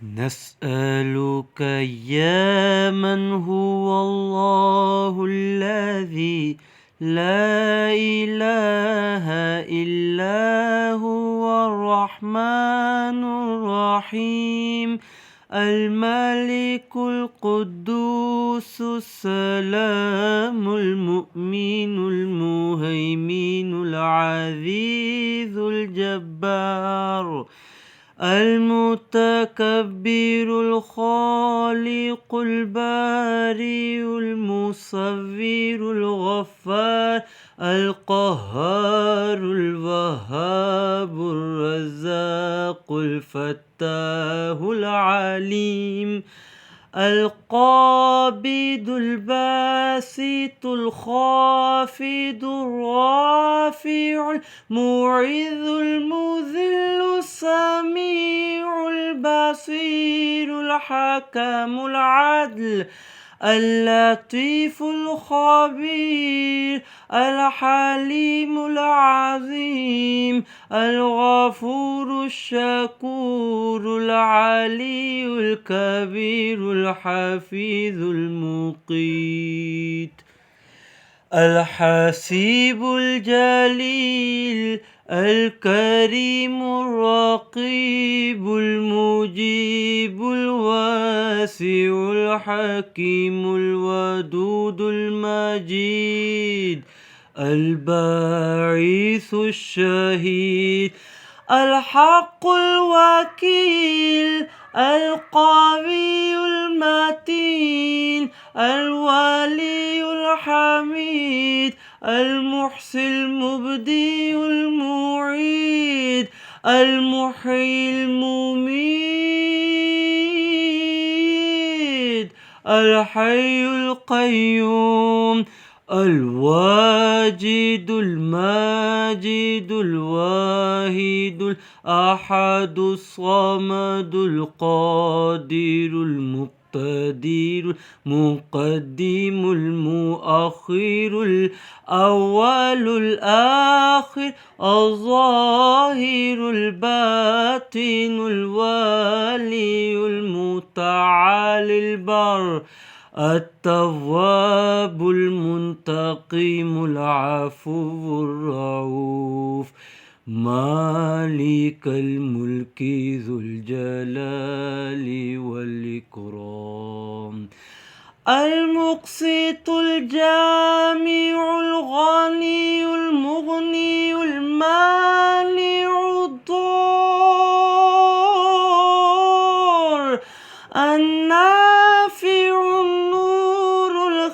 نسألك يا من هو الله الذي لا إله إلا هو الرحمن الرحيم الملك القدوس السلام المؤمن المهيمن العزيز الجبار المتكبر الخالق البارئ المصور الغفار القهار الوهاب الرزاق الفتاح العليم القابض الباسط الخافض الرافع المعز المذل السميع البصير الحكم العدل اللطيف الخبير الحليم العظيم الغفور الشكور العلي الكبير الحفيظ المقيت الحسيب الجليل الكريم الرقيب المجيب الواسع الحكيم الودود المجيد الباعث الشهيد الحق الوكيل القوي المتين الولي الحميد المحصي المبدي المعيد المحيي المميت الحي القيوم الواجد الماجد الواحد الأحد الصمد القادر المقتدر المقدم المؤخر الأول الآخر الظاهر الباطن الوالي المتعالي البر التواب المنتقم العفو الرؤوف مالك الملك ذو الجلال والإكرام المقسط الجامع الغني المغني المانع الضار